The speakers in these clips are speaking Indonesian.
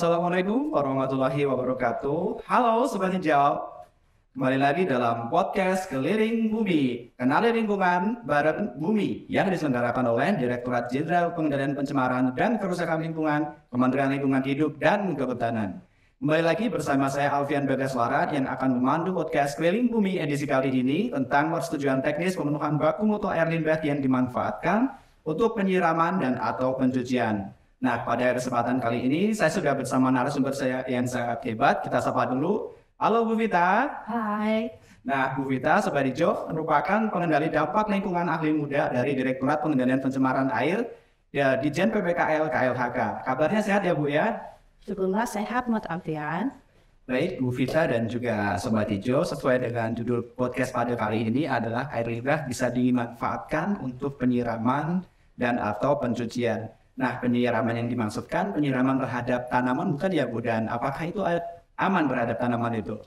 Assalamualaikum warahmatullahi wabarakatuh. Halo Sobat Hijau, kembali lagi dalam podcast Keliling Bumi, kenali lingkungan bareng bumi yang diselenggarakan oleh Direktorat Jenderal Pengendalian Pencemaran dan Kerusakan Lingkungan, Kementerian Lingkungan Hidup dan Kehutanan. Kembali lagi bersama saya Alfian Bagaswara yang akan memandu podcast Keliling Bumi edisi kali ini tentang persetujuan teknis pemenuhan baku mutu air limbah yang dimanfaatkan untuk penyiraman dan atau pencucian. Nah, pada kesempatan kali ini saya sudah bersama narasumber saya yang sangat hebat. Kita sapa dulu. Halo Bu Vita. Hai. Nah, Bu Vita Sobat Hijau merupakan pengendali dampak lingkungan ahli muda dari Direktorat Pengendalian Pencemaran Air ya, di Jen PPKL KLHK. Kabarnya sehat ya Bu ya? Syukurlah sehat Mas Alfian. Baik Bu Vita dan juga Sobat Hijau, sesuai dengan judul podcast pada kali ini adalah air limbah bisa dimanfaatkan untuk penyiraman dan atau pencucian. Nah, penyiraman yang dimaksudkan penyiraman terhadap tanaman bukan ya Bu, dan apakah itu aman terhadap tanaman itu?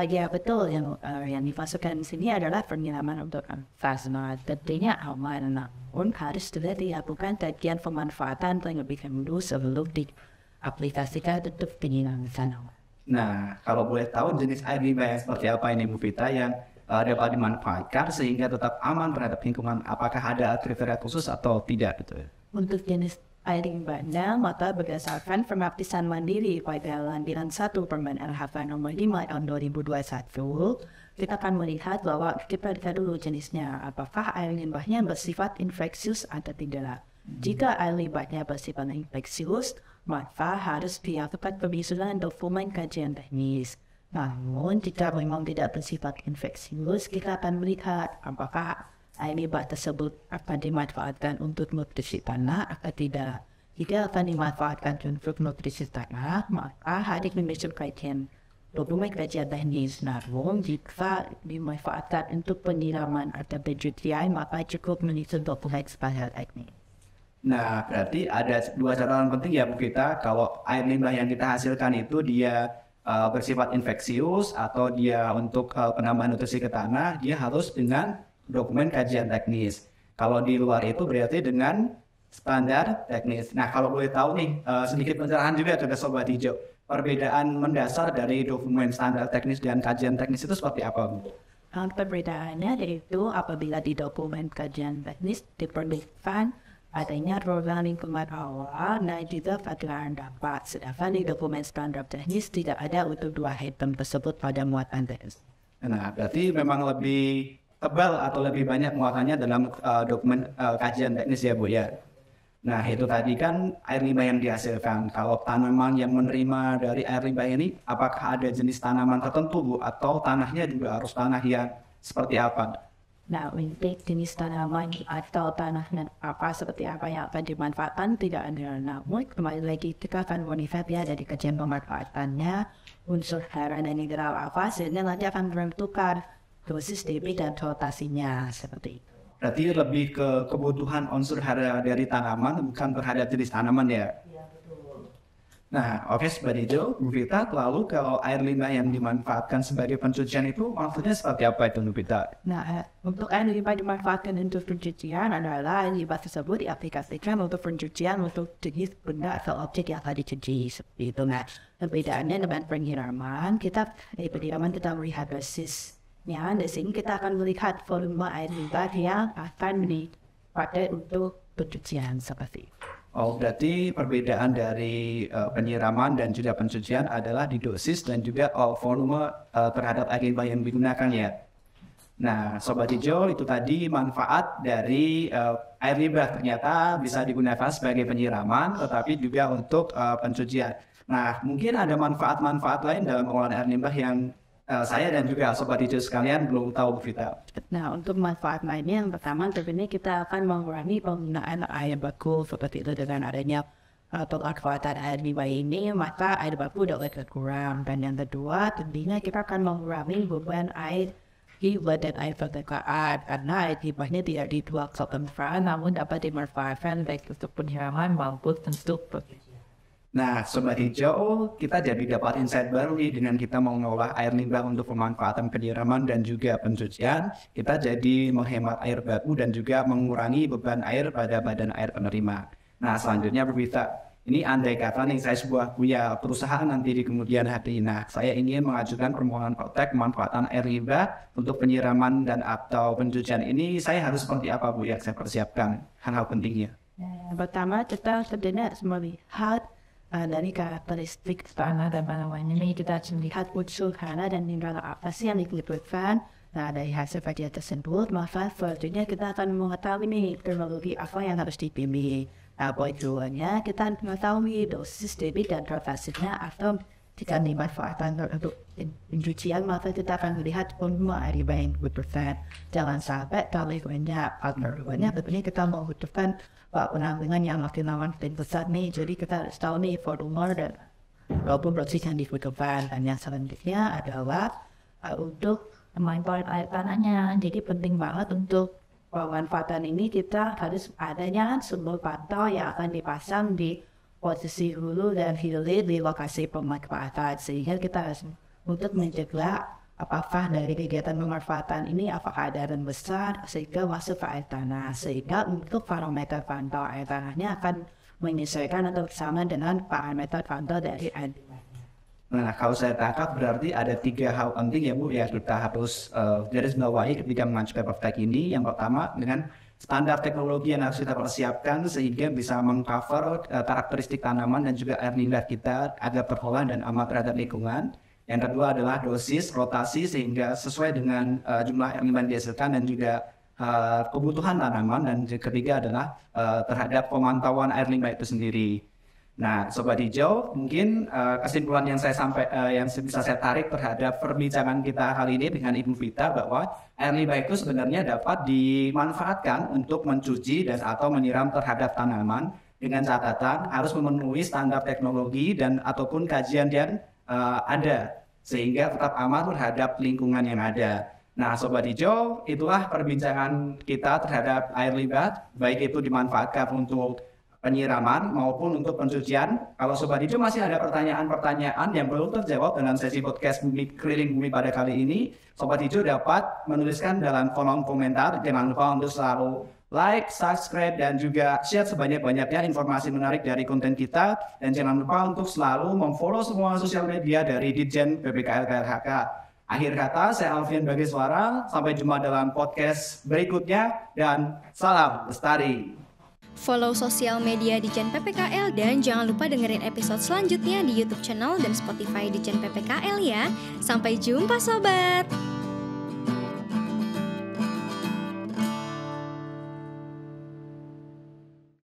Ya betul, yang dimasukkan di sini adalah penyiraman untuk plasma. Tentunya aman, namun harus sudah dilakukan kajian pemanfaatan terlebih dahulu sebelum diaplikasikan untuk penyiraman tanaman. Nah, kalau boleh tahu jenis air limbah yang seperti apa ini Bu Vita yang dapat dimanfaatkan sehingga tetap aman terhadap lingkungan? Apakah ada kriteria khusus atau tidak gitu? Untuk jenis air limbahnya, maka berdasarkan pengaptisan mandiri pada lampiran 1 Permen LHK nomor 5 tahun 2021, kita akan melihat bahwa kita lihat dulu jenisnya, apakah air limbahnya bersifat infeksius atau tidak. Jika air limbahnya bersifat infeksius, maka harus dilakukan penyusunan dokumen kajian teknis. Namun, jika memang tidak bersifat infeksius, kita akan melihat apakah air limbah tersebut akan dimanfaatkan untuk nutrisi tanah atau tidak. Jika akan dimanfaatkan untuk nutrisi tanah, maka harus menyusun kajian dokumen kajian teknis. Namun, jika dimanfaatkan untuk penyiraman atau pencucian, maka cukup menyusun dokumen standar teknis. Nah, berarti ada dua catatan penting ya Bu Vita, kalau air limbah yang kita hasilkan itu dia bersifat infeksius atau dia untuk penambahan nutrisi ke tanah, dia harus dengan dokumen kajian teknis. Kalau di luar itu berarti dengan standar teknis. Nah, kalau boleh tahu nih, sedikit pencerahan juga ke Sobat Hijau. Perbedaan mendasar dari dokumen standar teknis dan kajian teknis itu seperti apa, Bu? Perbedaannya yaitu apabila di dokumen kajian teknis diperlukan adanya program lingkungan awal dan juga faktoran dampak. Sedangkan di dokumen standar teknis tidak ada untuk dua item tersebut pada muatan teknis. Nah, berarti memang lebih tebal atau lebih banyak muatannya dalam dokumen kajian teknis ya Bu ya. Nah, itu tadi kan air limbah yang dihasilkan. Kalau tanaman yang menerima dari air limbah ini, apakah ada jenis tanaman tertentu Bu? Atau tanahnya juga harus tanah yang seperti apa? Nah, untuk jenis tanaman atau tanah apa seperti apa yang akan dimanfaatkan tidak ada. Namun, kembali lagi kita akan melihat ya dari kajian pemanfaatannya, unsur hara dan mineral apa, sehingga nanti akan menentukan dosis DP dan rotasinya seperti itu. Berarti lebih ke kebutuhan unsur hara dari tanaman bukan terhadap jenis tanaman ya? Iya, betul. Nah, oke Sobat Hijau, Bu Vita, lalu kalau air limbah yang dimanfaatkan sebagai pencucian itu maksudnya seperti apa itu Bu Vita? Nah, untuk air limbah dimanfaatkan untuk pencucian adalah air limbah tersebut diaplikasikan untuk pencucian untuk jenis benda atau objek yang akan dicuci seperti itu. Nah, perbedaannya dengan penyiraman, kita melihat dosis. Ya, di sini kita akan melihat volume air limbah yang akan dipakai untuk pencucian seperti itu. Oh, berarti perbedaan dari penyiraman dan juga pencucian adalah di dosis dan juga volume terhadap air limbah yang digunakan ya. Nah, Sobat Hijau, itu tadi manfaat dari air limbah ternyata bisa digunakan sebagai penyiraman, tetapi juga untuk pencucian. Nah, mungkin ada manfaat-manfaat lain dalam pengolahan air limbah yang saya dan juga Sobat Hijau sekalian belum tahu Bu Vita. Nah, untuk manfaat lainnya yang pertama tentunya kita akan mengurangi penggunaan air baku seperti itu dengan adanya pemanfaatan air limbah ini, maka air baku dapat berkurang. Dan yang kedua tentunya kita akan mengurangi beban air di badan air permukaan karena air limbahnya tidak dibuang ke permukaan namun dapat dimanfaatkan baik untuk penyiraman maupun untuk pencucian. Nah, Sobat Hijau, kita jadi dapat insight baru nih dengan kita mengolah air limbah untuk pemanfaatan penyiraman dan juga pencucian. Kita jadi menghemat air baku dan juga mengurangi beban air pada badan air penerima. Nah, selanjutnya Bu Vita, Ini andai kata nih saya punya perusahaan nanti di kemudian hari. Nah, saya ingin mengajukan permohonan protek pemanfaatan air limbah untuk penyiraman dan atau pencucian ini. Saya harus seperti apa Bu yang saya persiapkan hal-hal pentingnya? Yang pertama kita sebenarnya harus melihat dari karakteristik tanah dan namanya. Ini kita harus melihat unsur tanah dan mineral apa sih yang dilibatkan. Nah, dari hasil kajian tersebut, maka selanjutnya kita akan mengetahui nih teknologi apa yang harus dipilih. Nah, poin keduanya kita mengetahui dosis debit dan dosisnya atau jika dimanfaatkan untuk pencucian, maka kita akan melihat volume air limbah yang dibutuhkan. Jangan sampai kalau banyak banyak, tentunya kita membutuhkan penampungan yang makin lama dan besar nih. Jadi kita harus tahu nih volume dan walaupun dosis yang dibutuhkan. Dan yang selanjutnya adalah untuk pemanfaatan air tanahnya. Jadi penting banget untuk pemanfaatan ini kita harus adanya sumber pantau yang akan dipasang di posisi hulu dan hilir di lokasi pemanfaatan, sehingga kita harus untuk mencegah apakah dari kegiatan pemanfaatan ini apakah ada dan besar sehingga masuk ke air tanah, sehingga untuk parameter pantau air tanahnya akan menyesuaikan atau sama dengan parameter pantau dari air. Nah, kalau saya tangkap berarti ada 3 hal penting ya Bu ya kita harus garis bawahi ketika mengajukan protek ini. Yang pertama dengan standar teknologi yang harus kita persiapkan sehingga bisa mengcover karakteristik tanaman dan juga air limbah kita agar terkelola dan aman terhadap lingkungan. Yang kedua adalah dosis rotasi sehingga sesuai dengan jumlah air limbah yang dihasilkan dan juga kebutuhan tanaman. Dan yang ketiga adalah terhadap pemantauan air limbah itu sendiri. Nah, Sobat Hijau, mungkin kesimpulan yang yang bisa saya tarik terhadap perbincangan kita kali ini dengan Ibu Vita bahwa air limbah itu sebenarnya dapat dimanfaatkan untuk mencuci dan atau menyiram terhadap tanaman dengan catatan harus memenuhi standar teknologi dan ataupun kajian yang ada sehingga tetap aman terhadap lingkungan yang ada. Nah, Sobat Hijau, itulah perbincangan kita terhadap air limbah, baik itu dimanfaatkan untuk penyiraman maupun untuk pencucian. Kalau Sobat Hijau masih ada pertanyaan-pertanyaan yang belum terjawab dalam sesi podcast Keliling Bumi pada kali ini, Sobat Hijau dapat menuliskan dalam kolom komentar. Jangan lupa untuk selalu like, subscribe, dan juga share sebanyak-banyaknya informasi menarik dari konten kita. Dan jangan lupa untuk selalu memfollow semua sosial media dari Ditjen PPKL KLHK. Akhir kata, saya Alfian Bagiswara. Sampai jumpa dalam podcast berikutnya dan salam lestari. Follow sosial media Ditjen PPKL dan jangan lupa dengerin episode selanjutnya di YouTube channel dan Spotify Ditjen PPKL ya. Sampai jumpa sobat!